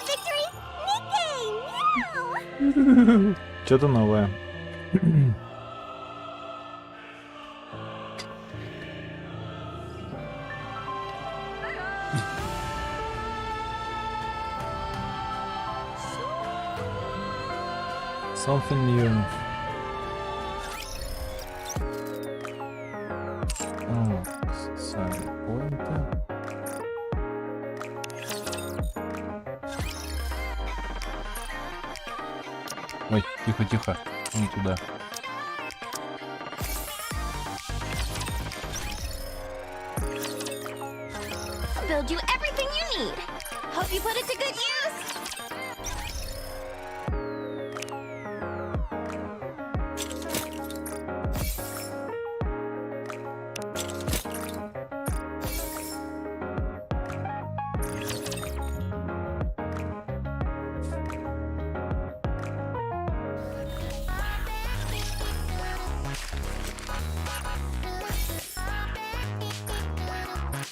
victory! Nikke! Meow! Что-то новое. Something new. Oh, социальный поинты. Ой, тихо-тихо, не туда. Build you everything you need. Hope you put it to good use.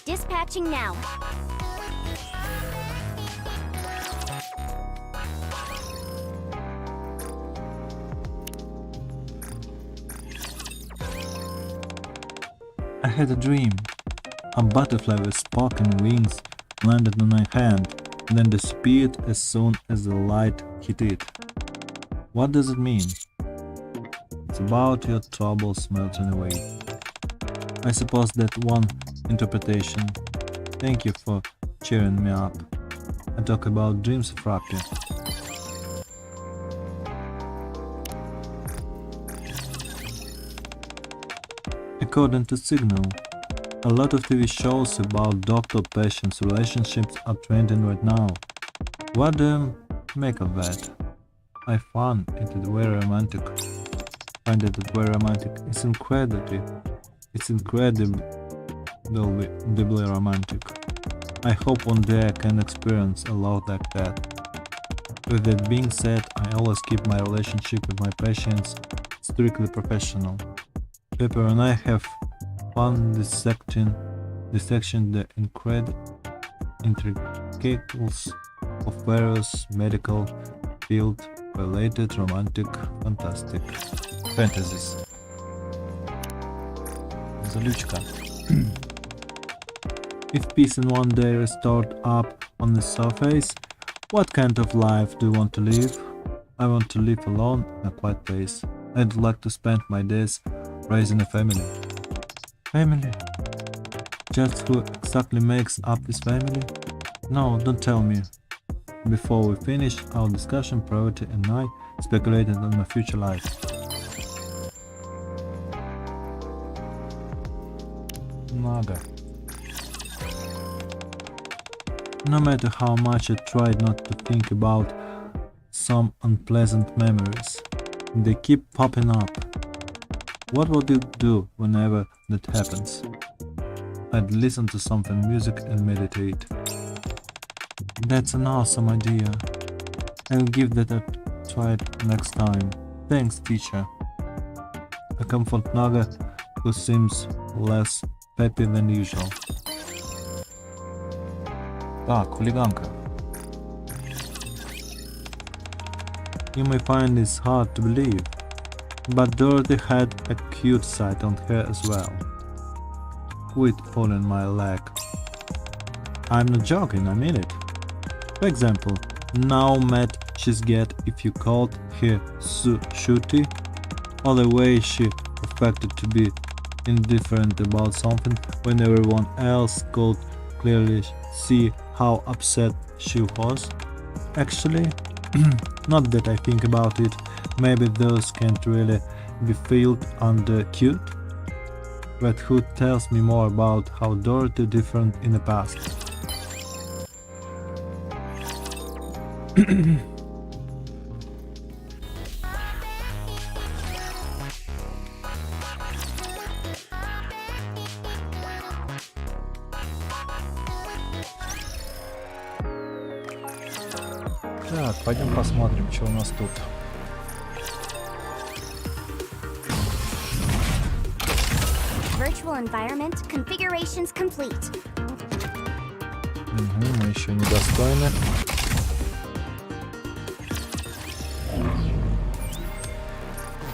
Dispatching now. I had a dream. A butterfly with sparkling wings landed on my hand, then disappeared as soon as the light hit it. What does it mean? It's about your troubles melting away. I suppose that one interpretation. Thank you for cheering me up. I talk about dreams of Rocky. According to Signal, a lot of TV shows about doctor patients relationships are trending right now. What do you make of that? I find it very romantic. It's incredibly romantic. I hope one day I can experience a love like that. With that being said, I always keep my relationship with my patients strictly professional. Pepper and I have fun dissecting the intricacies of various medical field related romantic fantastic fantasies. Залючка. If peace in one day restored up on the surface, what kind of life do you want to live? I want to live alone in a quiet place. I'd like to spend my days raising a family. Family? Just who exactly makes up this family? No, don't tell me. Before we finish our discussion, Priority and I speculated on my future life. Naga. No matter how much I tried not to think about some unpleasant memories, they keep popping up. What would you do whenever that happens? I'd listen to something music and meditate. That's an awesome idea. I'll give that a try next time. Thanks, teacher. I comfort Naga, who seems less peppy than usual. Так, хулиганка. You may find this hard to believe, but Dorothy had a cute side on her as well. Quit pulling my leg. I'm not joking, I mean it. For example, now mad she's get if you called her shooty, or the way she affected to be indifferent about something when everyone else could clearly see how upset she was. Actually, not that I think about it, maybe those can't really be filled under cute. But who tells me more about how Dorothy different in the past? Так, пойдем посмотрим, что у нас тут. Virtual environment configurations complete. Угу, мы еще недостойны.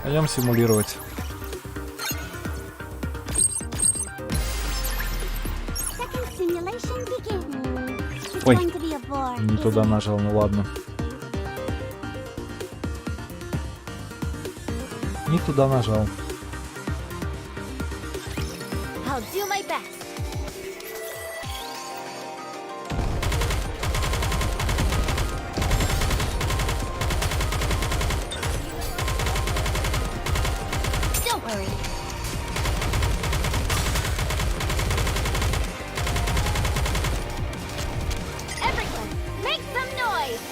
Пойдем симулировать. Ой, не туда нажал, ну ладно. Не туда нажал. I'll do my best. Don't worry. Everyone, make some noise.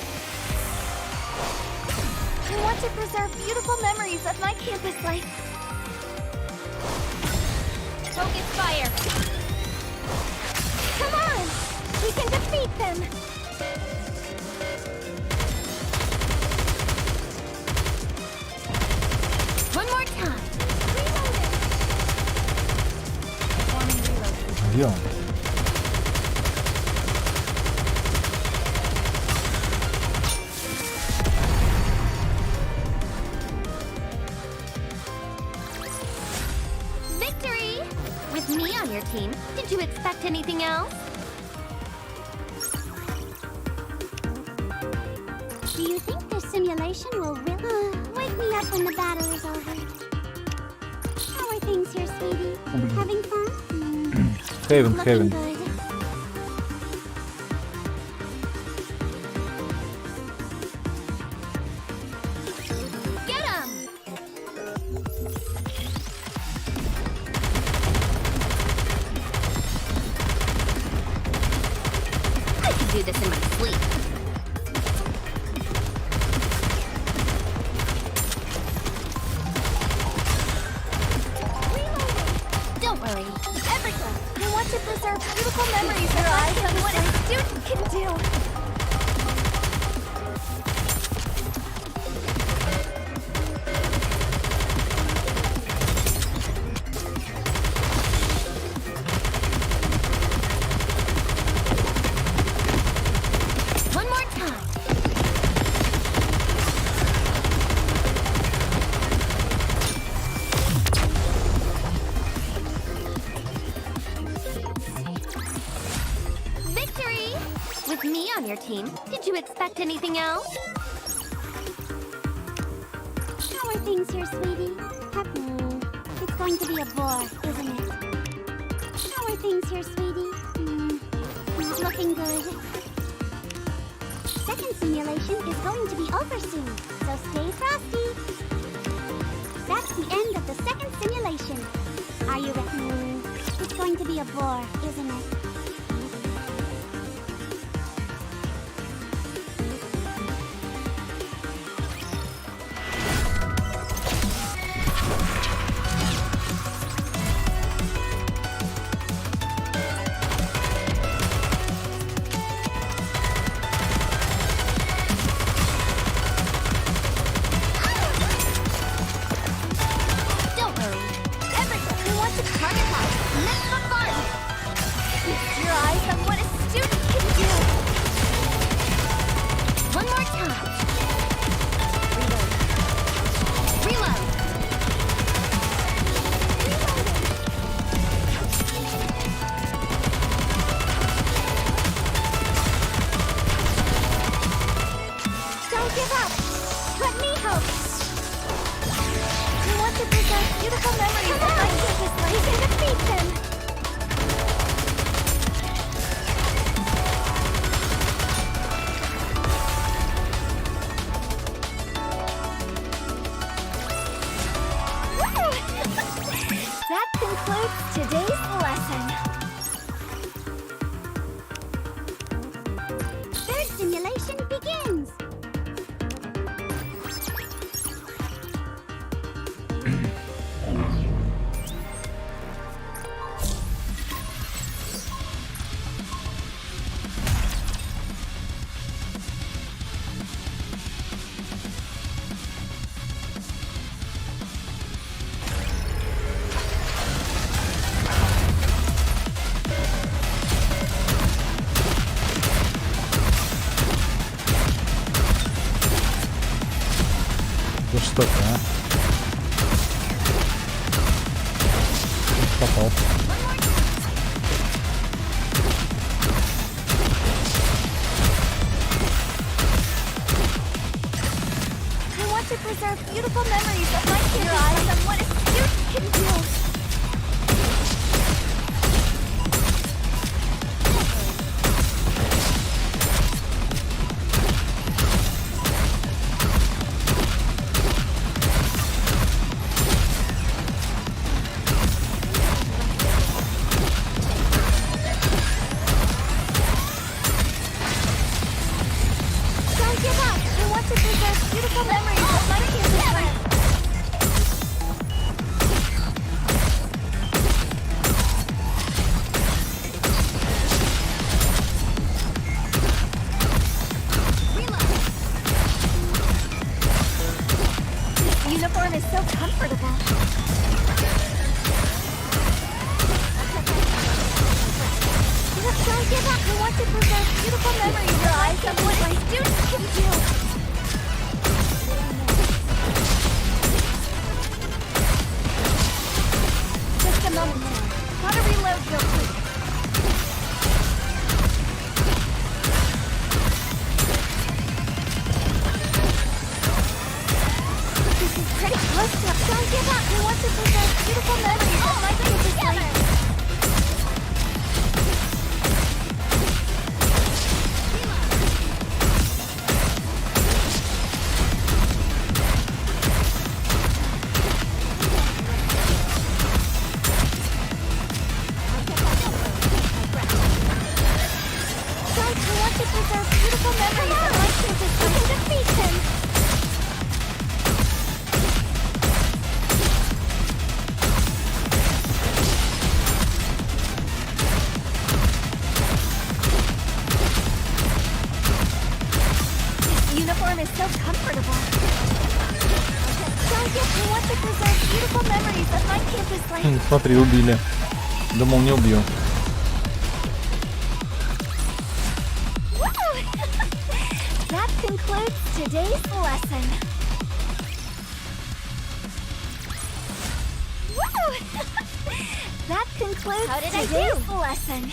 I want to preserve beautiful memories of my campus life. Focus fire. Come on! We can defeat them! One more time. Где он? Victory! With me on your team, did you expect anything else? Do you think this simulation will really wake me up when the battle is over? How are things here, sweetie? Having fun? Хейвен, Looking Хейвен. good. Get him! I can do this in my sleep. Don't worry. Everyone, I want to preserve beautiful memories of life and what a student can do. One more time. Victory! With me on your team, did you expect anything else? How are things here, sweetie? It's going to be a bore, isn't it? How are things here, sweetie? Not looking good. Second simulation is going to be over soon, so stay frosty. That's the end of the second simulation. Are you ready? It's going to be a bore, isn't it? Don't worry. Everyone who wants to target house, miss the fun. Feast your eyes on what a student can do. One more time. Reload. Reload. Don't give up! Let me help! We want to preserve beautiful memories of my campus life. We can defeat them! That concludes today's lesson. Third simulation begins! Да что ты, а? понял. I want to preserve beautiful memories of my kids. Your eyes on what a student can do. Don't give up. I want to preserve beautiful memories of my campus life. This uniform is so comfortable. Don't give up. I want to preserve beautiful memories. Your eyes on what my students can do. Just a moment. Gotta reload real quick. This is pretty close to. Don't give up. I want to preserve beautiful memories of my campus life. Guys, I want to preserve beautiful memories of my campus life. We can defeat him. This uniform is so comfortable. Don't give. I want to preserve beautiful memories of my campus life. Смотри, убили. Думал, не убью. Woo! That concludes today's lesson. Woo! That concludes today's lesson.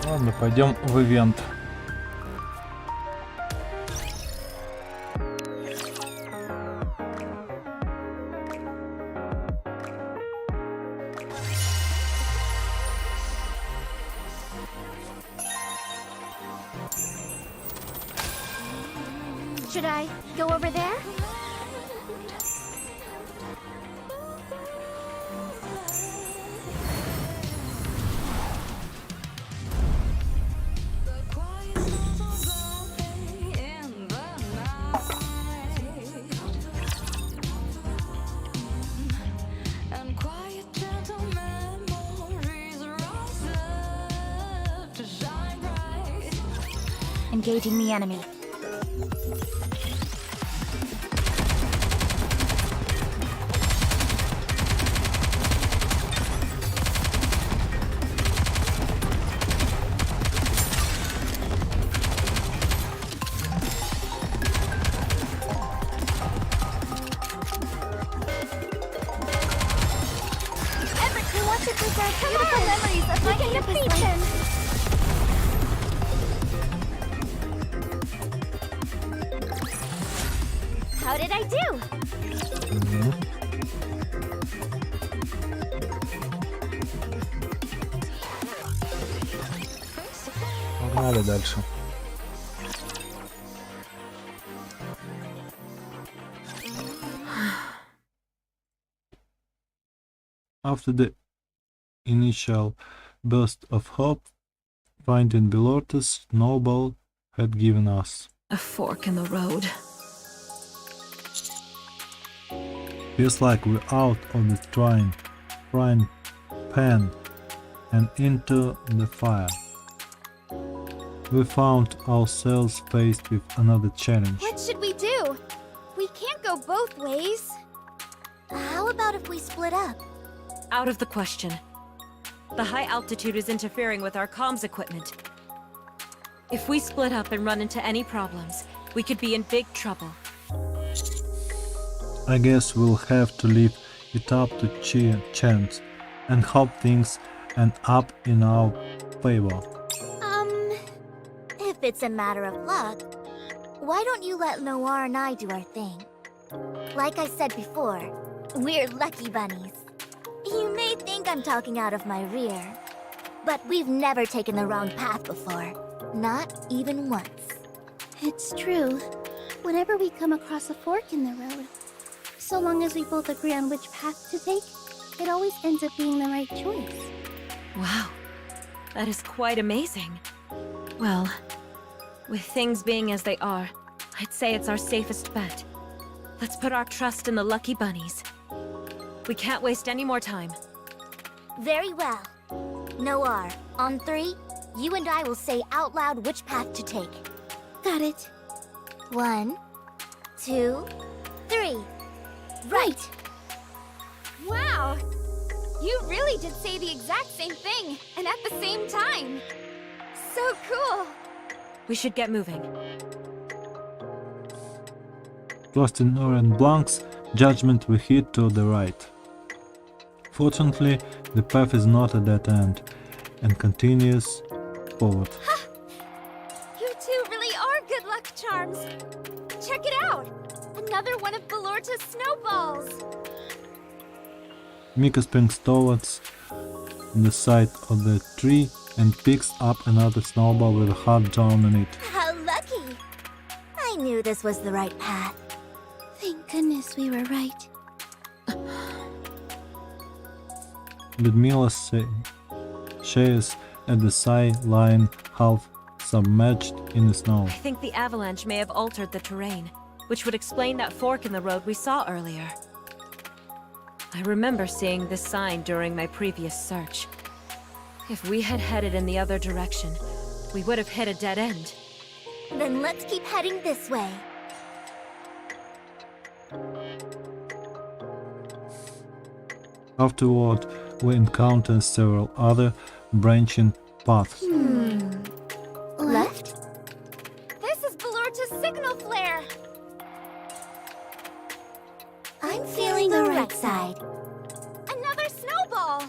Ладно, пойдем в ивент. Should I go over there? Engaging the enemy. Everyone wants to preserve beautiful memories of my campus life. How did I do? Погнали дальше. After the initial burst of hope, finding Belortes snowball had given us. A fork in the road. Feels like we're out of the frying pan and into the fire. We found ourselves faced with another challenge. What should we do? We can't go both ways. How about if we split up? Out of the question. The high altitude is interfering with our comms equipment. If we split up and run into any problems, we could be in big trouble. I guess we'll have to leave it up to chance and hope things end up in our favor. If it's a matter of luck, why don't you let Noir and I do our thing? Like I said before, we're lucky bunnies. You may think I'm talking out of my rear, but we've never taken the wrong path before. Not even once. It's true. Whenever we come across a fork in the road, so long as we both agree on which path to take, it always ends up being the right choice. Wow, that is quite amazing. Well, with things being as they are, I'd say it's our safest bet. Let's put our trust in the lucky bunnies. We can't waste any more time. Very well. Noir, on 3, you and I will say out loud which path to take. Got it. 1, 2, 3. Right! Wow! You really did say the exact same thing, and at the same time! So cool! We should get moving. Trusting Laurent Blanc's judgment, we head to the right. Fortunately, the path is not a dead end and continues forward. You two really are good luck charms! Check it out! Another one of Belorta's snowballs! Mika springs towards the side of the tree and picks up another snowball with a heart drawn on it. How lucky! I knew this was the right path. Thank goodness we were right. Ludmila shares at the sideline, half submerged in the snow. I think the avalanche may have altered the terrain, which would explain that fork in the road we saw earlier. I remember seeing this sign during my previous search. If we had headed in the other direction, we would have hit a dead end. Then let's keep heading this way. Afterward, we encounter several other branching paths. Left? This is Belorta's signal flare! I'm feeling the right side. Another snowball!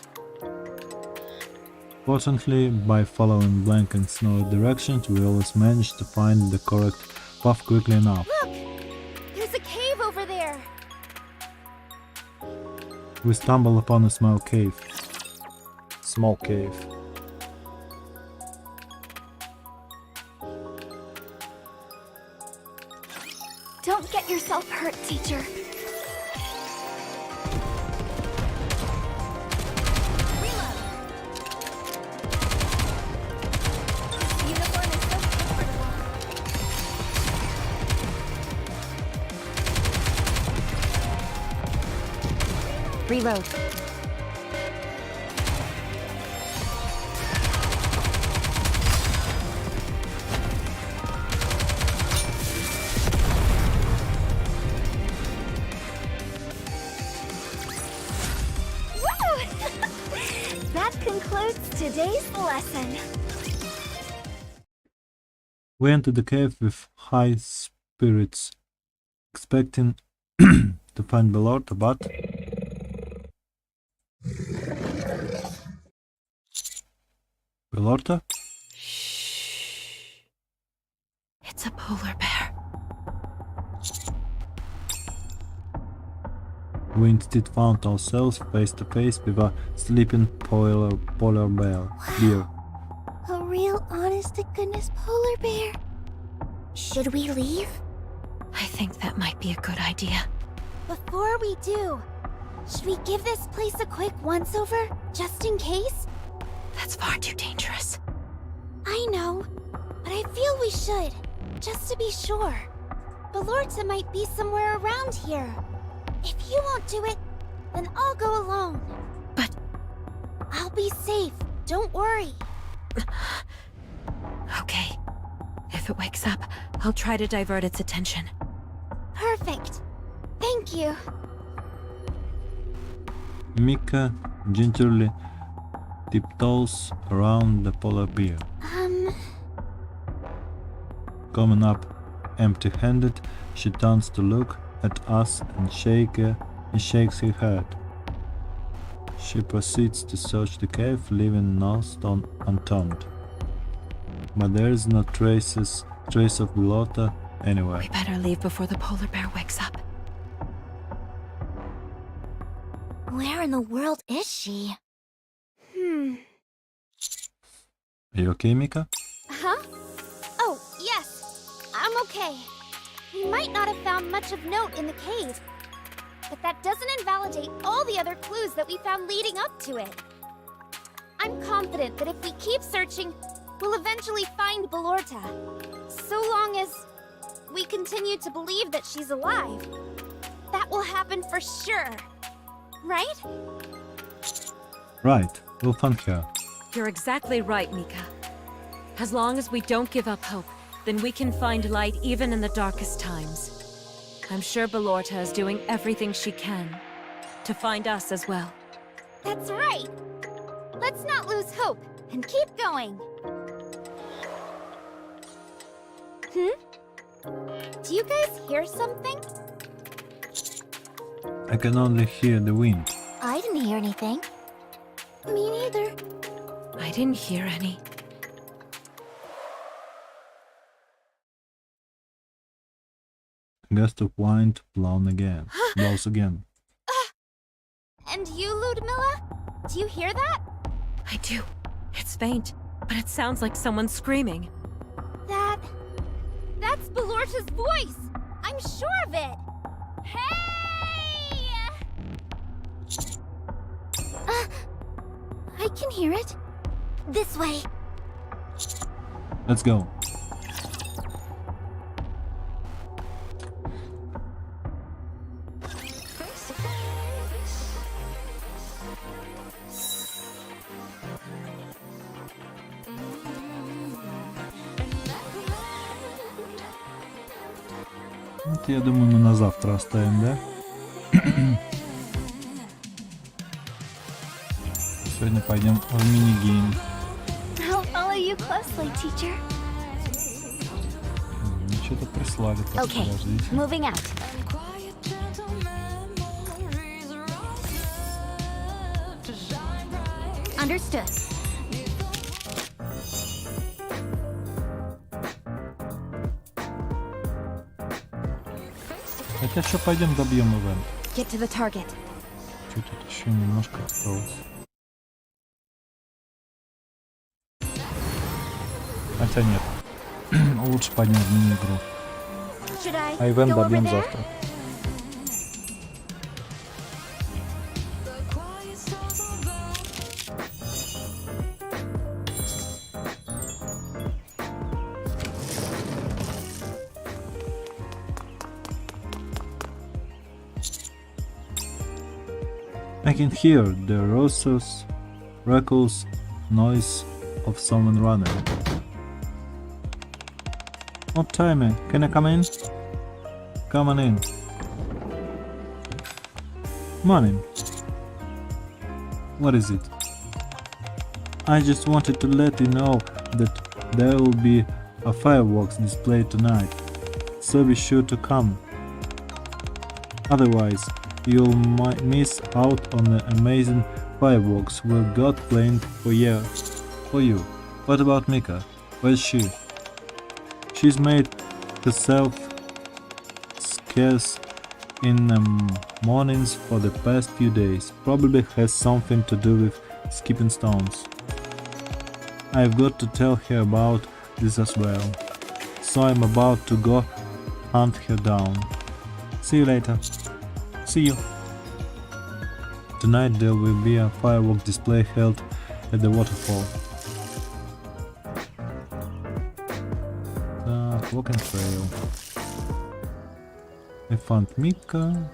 Fortunately, by following blank and snowy directions, we always manage to find the correct path quickly enough. Look! There's a cave over there! We stumble upon a small cave. Small cave. Don't get yourself hurt, teacher. Reload. That concludes today's lesson. We enter the cave with high spirits, expecting to find Belorta, but Belorta? Shh. It's a polar bear. We instead found ourselves face to face with a sleeping polar bear. A real honest-to-goodness polar bear. Should we leave? I think that might be a good idea. Before we do, should we give this place a quick once-over, just in case? That's far too dangerous. I know, but I feel we should, just to be sure. Belorta might be somewhere around here. If you won't do it, then I'll go alone. But I'll be safe, don't worry. okay. If it wakes up, I'll try to divert its attention. Perfect. Thank you. Mika gingerly tiptoes around the polar bear. Um, Coming up Empty-handed, she turns to look at us and shakes her head. She proceeds to search the cave, leaving no stone unturned. But there is no trace of Belorta anywhere. We better leave before the polar bear wakes up. Where in the world is she? Are you okay, Mika? Huh? Oh, yes. I'm okay. We might not have found much of note in the cave, but that doesn't invalidate all the other clues that we found leading up to it. I'm confident that if we keep searching, we'll eventually find Belorta. So long as we continue to believe that she's alive. That will happen for sure. Right? Right, we'll find her. You're exactly right, Mika. As long as we don't give up hope, then we can find light even in the darkest times. I'm sure Belorta is doing everything she can to find us as well. That's right. Let's not lose hope and keep going. Do you guys hear something? I can only hear the wind. I didn't hear anything. Me neither. I didn't hear any. A gust of wind blows again. And you, Ludmilla? Do you hear that? I do. It's faint, but it sounds like someone screaming. That's Belorta's voice! I'm sure of it! Hey! I can hear it. This way. Let's go. Вот, я думаю, мы на завтра оставим, да? Сегодня пойдем в мини-гейм. I'll follow you closely, teacher. Что-то прислали, Okay, подождите. moving out. Understood. Хотя что, пойдем добьем ивент. Get to the target. Что тут еще немножко осталось. Хотя нет. Лучше пойдем в мини-игру. Should I А ивент go over добьем there? завтра. I can hear the reckless noise of someone running. Oh, Timmy, can I come in? Come on in. Morning. What is it? I just wanted to let you know that there will be a fireworks display tonight, so be sure to come. Otherwise, you'll miss out on the amazing fireworks we've got planned for you. What about Mika? Where's she? She's made herself scarce in the mornings for the past few days. Probably has something to do with skipping stones. I've got to tell her about this as well. So I'm about to go hunt her down. See you later. See you. Tonight there will be a firework display held at the waterfall. Walking trail. I found Mika.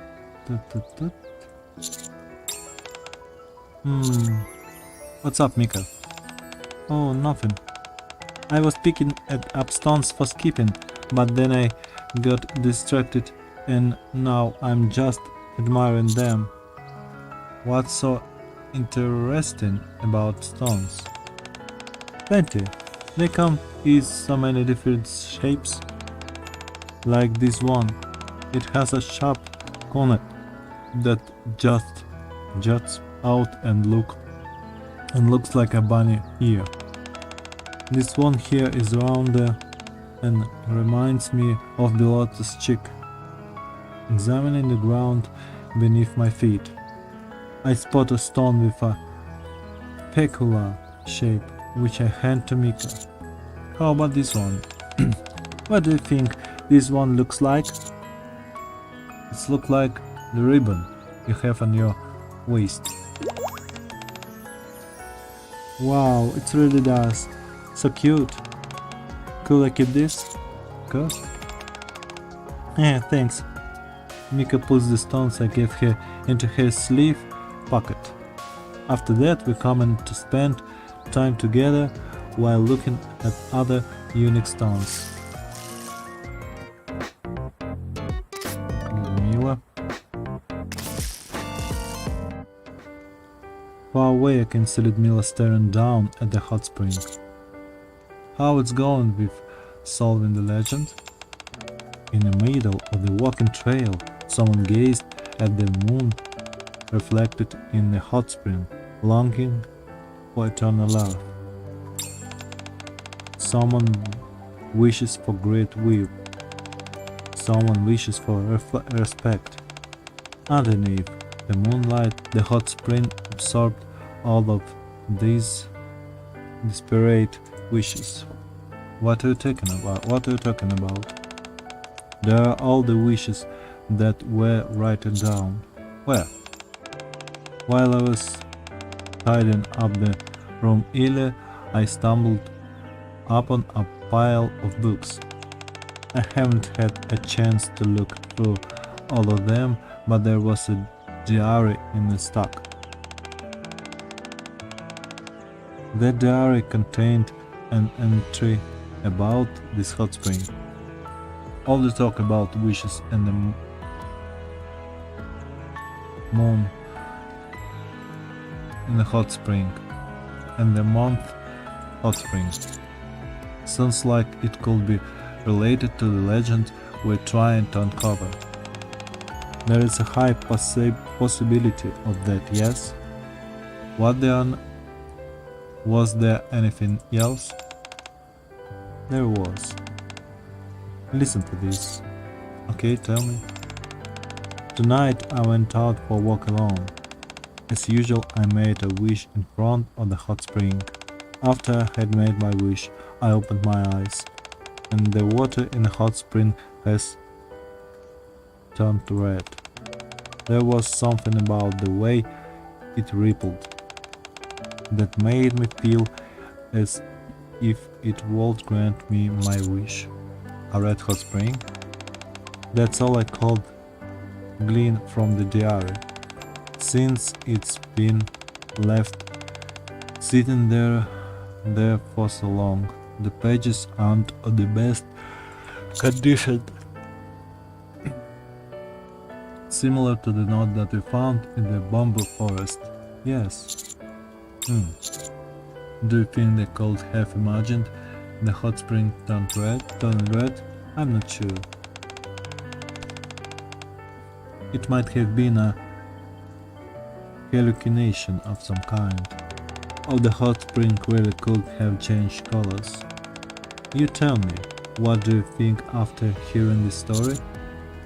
What's up, Mika? Oh, nothing. I was picking up stones for skipping, but then I got distracted and now I'm just admiring them. What's so interesting about stones? Plenty. They come in so many different shapes. like this one. It has a sharp corner that just juts out and looks like a bunny ear. This one here is rounder and reminds me of Belorty's cheek. Examining the ground beneath my feet, I spot a stone with a peculiar shape, which I hand to Nikke. How about this one? What do you think this one looks like? It looks like the ribbon you have on your waist. Wow, it really does. So cute. Could I keep this? Of course. Yeah, thanks. Nikke puts the stones I gave her into her sleeve pocket. After that, we come in to spend time together while looking at other unique stones. Ludmila. Far away I can see Ludmila staring down at the hot spring. How it's going with solving the legend? In the middle of the walking trail, someone gazed at the moon reflected in the hot spring, longing for eternal love. Someone wishes for great weep. Someone wishes for respect. Underneath the moonlight, the hot spring absorbed all of these desperate wishes. What are you talking about? What are you talking about? There are all the wishes that were written down. Where? While I was tidying up the room earlier, I stumbled upon a pile of books. I haven't had a chance to look through all of them, but there was a diary in the stack. The diary contained an entry about this hot spring. All the talk about wishes and the moon in the hot spring and the month hot spring. Sounds like it could be related to the legend we're trying to uncover. There is a high possibility of that, yes? Was there anything else? There was. Listen to this. Okay, tell me. Tonight I went out for a walk alone. As usual, I made a wish in front of the hot spring. After I had made my wish, I opened my eyes, and the water in the hot spring has turned red. There was something about the way it rippled that made me feel as if it would grant me my wish. A red hot spring? That's all I could glean from the diary, since it's been left sitting there for so long. The pages aren't of the best condition. Similar to the note that we found in the bamboo forest. Yes. Do you think they could have imagined the hot spring turning red? I'm not sure. It might have been a hallucination of some kind, or the hot spring really could have changed colors. You tell me, what do you think after hearing this story?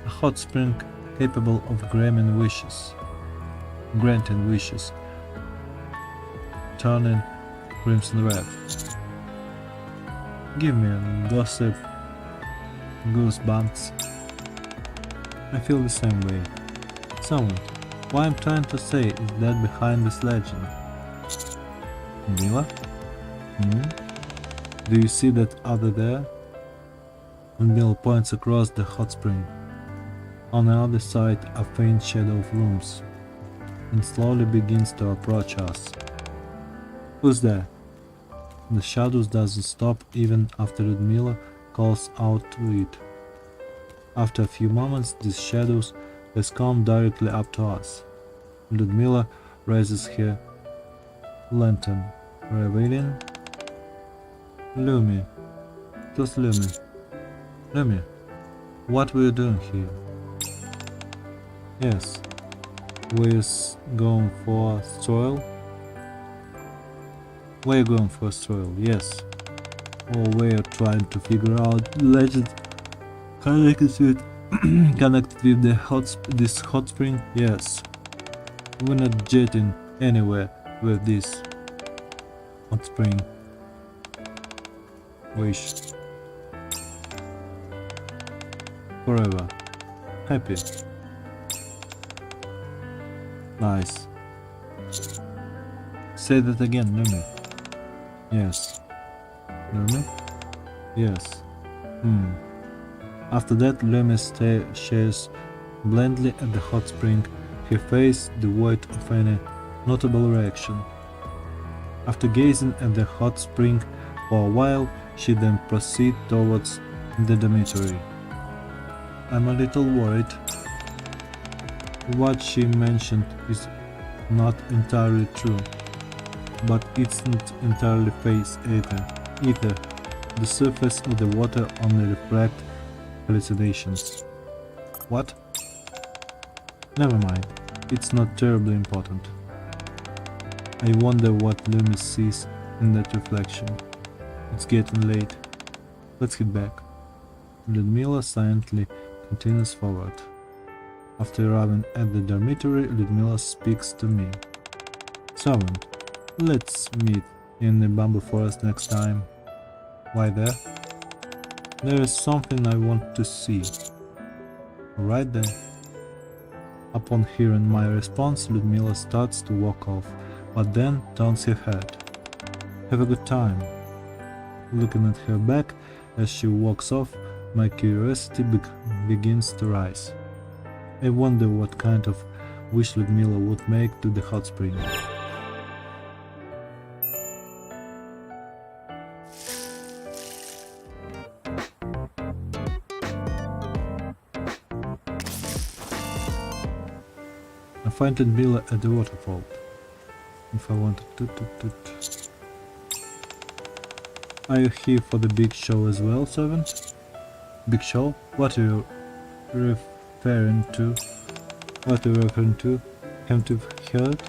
A hot spring capable of granting wishes, turning crimson red. Give me a gossip goosebumps. I feel the same way. So, what I'm trying to say is that behind this legend. Mila? Do you see that other there? Mila points across the hot spring. On the other side, a faint shadow looms and slowly begins to approach us. Who's there? The shadow doesn't stop even after Ludmila calls out to it. After a few moments, this shadow has come directly up to us. Ludmila raises her lantern, revealing Lumi. Who's Lumi? Lumi. What were you doing here? Yes. We're going for a stroll? We're going for a stroll, yes. Or we're trying to figure out legend connected with this hot spring? Yes. We're not jetting anywhere with this hot spring. Wish. Forever. Happy. Nice. Say that again, Lumi. Yes. Lumi? Yes. After that, Lumi stares blindly at the hot spring, her face devoid of any notable reaction. After gazing at the hot spring for a while, she then proceeds towards the dormitory. I'm a little worried. What she mentioned is not entirely true, but it's not entirely face either. The surface of the water only reflects hallucinations. What? Never mind, it's not terribly important. I wonder what Lumi sees in that reflection. It's getting late. Let's head back. Ludmila silently continues forward. After arriving at the dormitory, Ludmila speaks to me. Servant, let's meet in the bamboo forest next time. Why there? There is something I want to see. Right then. Upon hearing my response, Ludmila starts to walk off, but then turns her head. Have a good time. Looking at her back as she walks off, my curiosity begins to rise. I wonder what kind of wish Ludmila would make to the hot spring. I find Ludmila at the waterfall. If I wanted to. Are you here for the big show as well, servant? Big show? What are you referring to? Haven't you heard?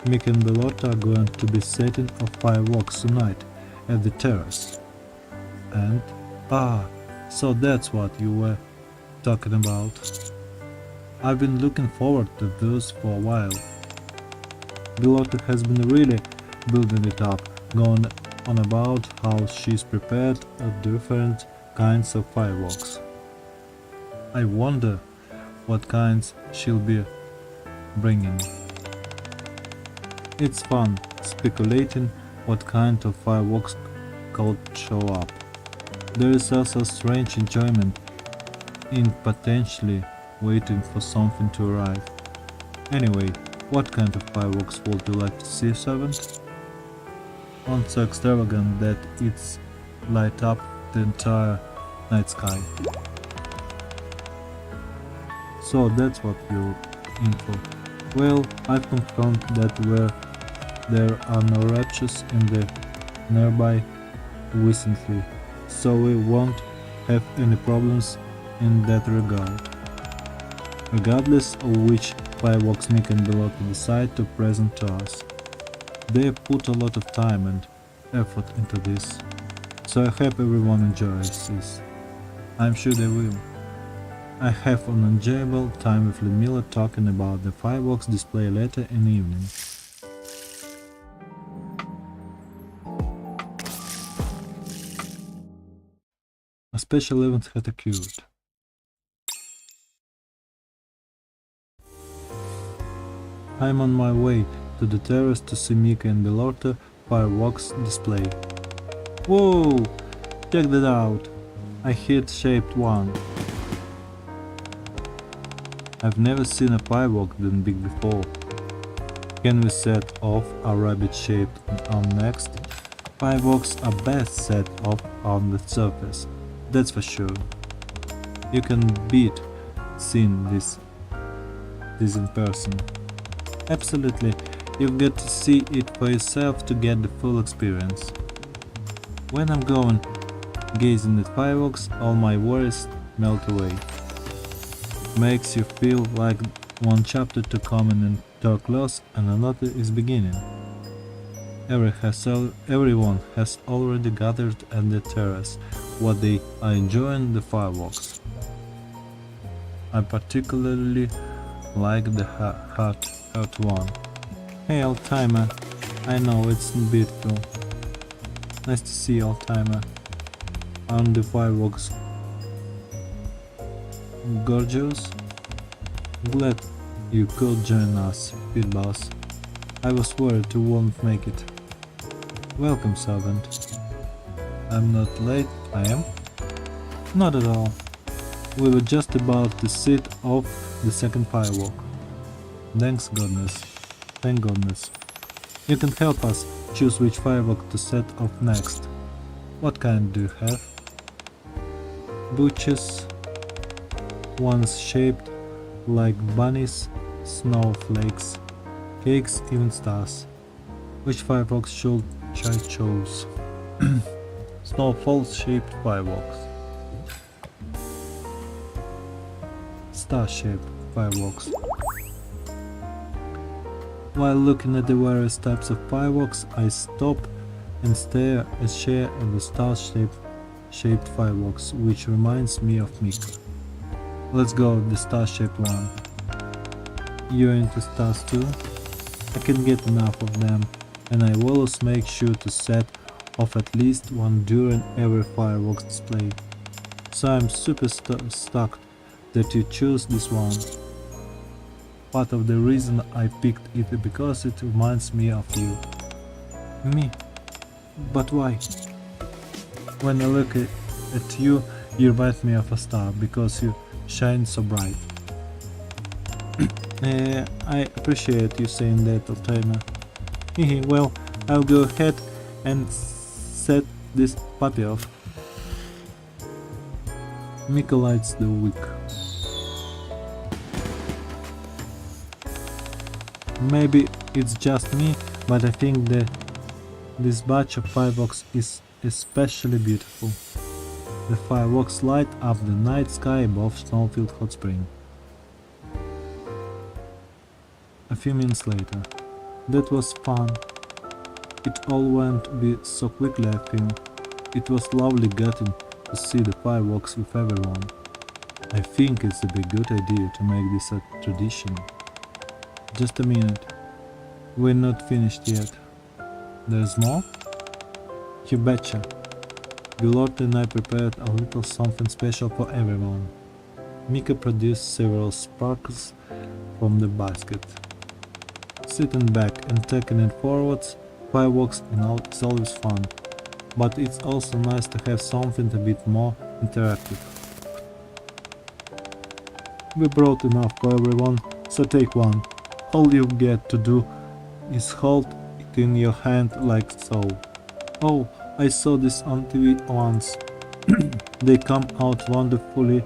Nikke and Belorты are going to be setting off fireworks tonight at the terrace. And? So that's what you were talking about. I've been looking forward to those for a while. Belorты has been really building it up, going on about how she's prepared different kinds of fireworks. I wonder what kinds she'll be bringing. It's fun speculating what kind of fireworks could show up. There is also strange enjoyment in potentially waiting for something to arrive. Anyway, what kind of fireworks would you like to see, servant? One so extravagant that it's light up the entire night sky. So that's what you're in for. Well, I've confirmed that there are no raptures in the nearby recently, so we won't have any problems in that regard. Regardless of which fireworks Nikke and Belorты decide to present to us. They put a lot of time and effort into this, so I hope everyone enjoys this. I'm sure they will. I have an enjoyable time with Ludmila talking about the fireworks display later in the evening. A special event had occurred. I'm on my way to the terrace to see Nikke and Belorты fireworks display. Whoa! Check that out! A head-shaped one. I've never seen a firework that big before. Can we set off a rabbit-shaped one next? Fireworks are best set off on the surface, that's for sure. You can beat seeing this in person. Absolutely, you've got to see it for yourself to get the full experience. When I'm gazing at fireworks, all my worries melt away. Makes you feel like one chapter to come in and door close and another is beginning. Everyone has already gathered at the terrace. What they are enjoying the fireworks. I particularly like the heart one. Hey old timer, I know it's beautiful. Nice to see you, old timer. Aren't the fireworks gorgeous? Glad you could join us, Pit Boss. I was worried you won't make it. Welcome, servant. I'm not late, I am? Not at all. We were just about to set off the second firework. Thank goodness. You can help us choose which firework to set off next. What kind do you have? Butches, ones shaped like bunnies, snowflakes, cakes, even stars. Which fireworks should I choose? Snowfall-shaped fireworks. Star-shaped fireworks. While looking at the various types of fireworks, I stop and stare at the star-shaped fireworks, which reminds me of Nikke. Let's go with the star-shaped one. You're into stars too? I can get enough of them, and I always make sure to set off at least one during every fireworks display. So I'm super stoked that you chose this one. Part of the reason I picked it because it reminds me of you. Me? But why? When I look at you, you remind me of a star because you shine so bright. I appreciate you saying that, Old-timer. Well, I'll go ahead and set this puppy off. Nikke lights the wick. Maybe it's just me, but I think that this batch of fireworks is especially beautiful. The fireworks light up the night sky above Snowfield Hot Spring. A few minutes later. That was fun. It all went so quickly, I think. It was lovely getting to see the fireworks with everyone. I think it's a big good idea to make this a tradition. Just a minute. We're not finished yet. There's more? You betcha. Belorты and I prepared a little something special for everyone. Nikke produced several sparkles from the basket. Sitting back and taking it forwards, fireworks is always fun, but it's also nice to have something a bit more interactive. We brought enough for everyone, so take one. All you get to do is hold it in your hand like so. Oh, I saw this on TV once. They come out wonderfully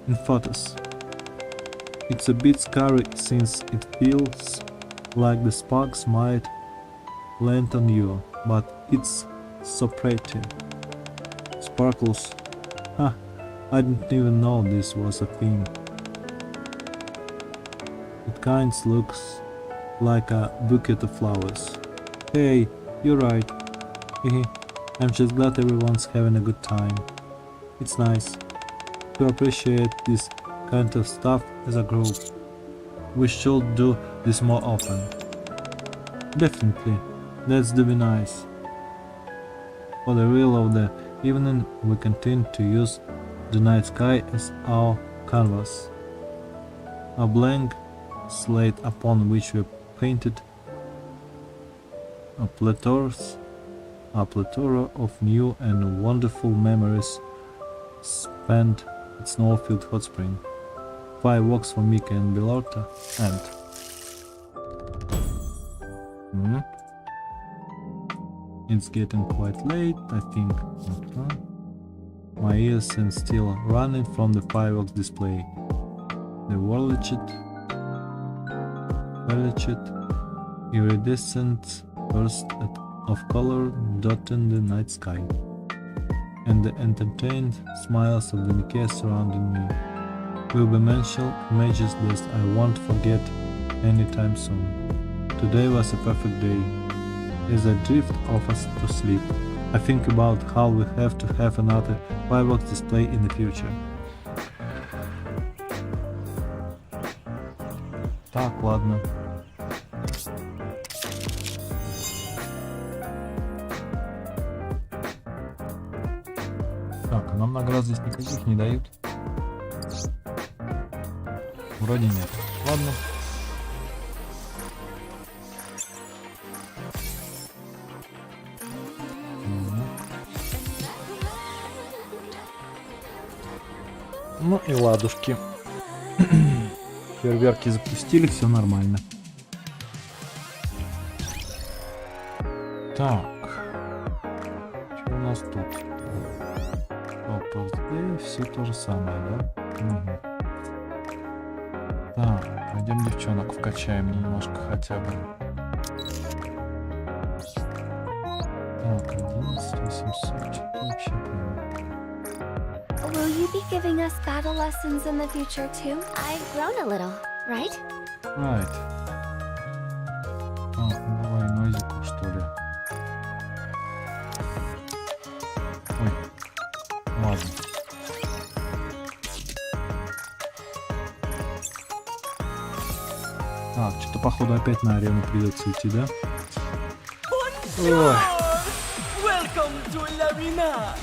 in photos. It's a bit scary since it feels like the sparks might land on you, but it's so pretty. Sparkles. Huh, I didn't even know this was a thing. It kinda looks like a bouquet of flowers. Hey, you're right. I'm just glad everyone's having a good time. It's nice to appreciate this kind of stuff as a group. We should do this more often. Definitely, that's to be nice. For the real of the evening, we continue to use the night sky as our canvas. A blank slate upon which we painted a plethora of new and wonderful memories spent at Snowfield Hot Spring. Fireworks for Nikke and Belorты, and it's getting quite late, I think. My ears stand still, running from the fireworks display. The whirligig, iridescent burst of color dotting the night sky. and the entertained smiles of the Nikke surrounding me will be mental images that I won't forget anytime soon. Today was a perfect day. As I drift off us to sleep, I think about how we have to have another fireworks display in the future. Так, ладно. Так, а нам наград здесь никаких не дают. Вроде нет. Ладно. Ну и ладушки. Фейерверки запустили, все нормально. Так. Что у нас тут? Все то же самое, да? Угу. Так, пойдем девчонок вкачаем немножко хотя бы. Так, 11, 800, что вообще прям. Will you be giving us battle lessons in the future too? I've grown a little, right? Right. Так, ну давай нозику, что ли. Ой. Ладно. Так, что-то походу опять на арену придется идти, да? Ой. Welcome to L'arena,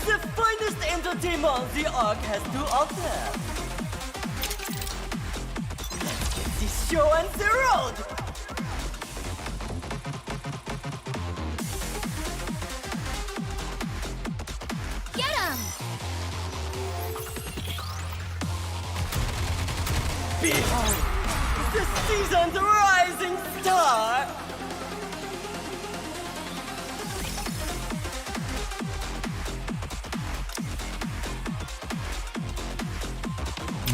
the finest entertainment the Ark has to offer. Let's get this show on the road. Get 'em! Behold, the season's rising star.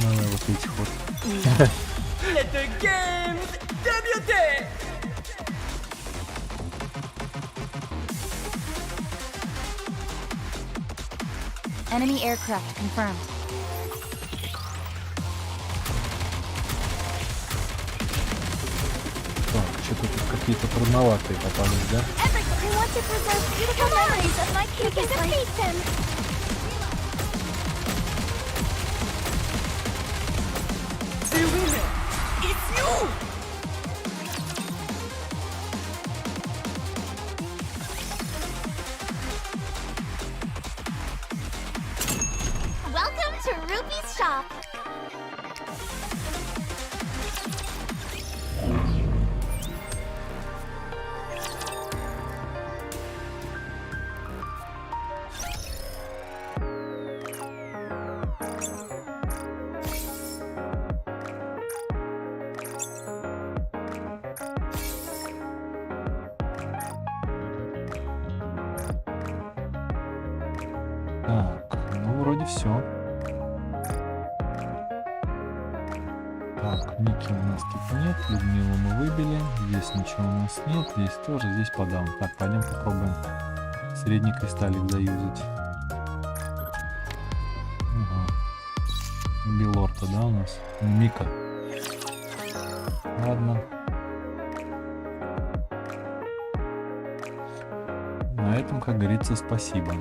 Давай вот эти ход. Let the games debut! Enemy aircraft confirmed. Так, что-то тут какие-то трудноватые попались, да? I want to preserve beautiful memories of my kids' life. The winner, it's you! Welcome to Ruby's shop. Так, ну вроде все. Так, Никки у нас тут нет, Людмилу мы выбили, здесь ничего у нас нет, здесь тоже, здесь подам. Так, пойдем попробуем средний кристаллик заюзать. Угу. Белорты, да, у нас? Мика. Ладно. На этом, как говорится, спасибо.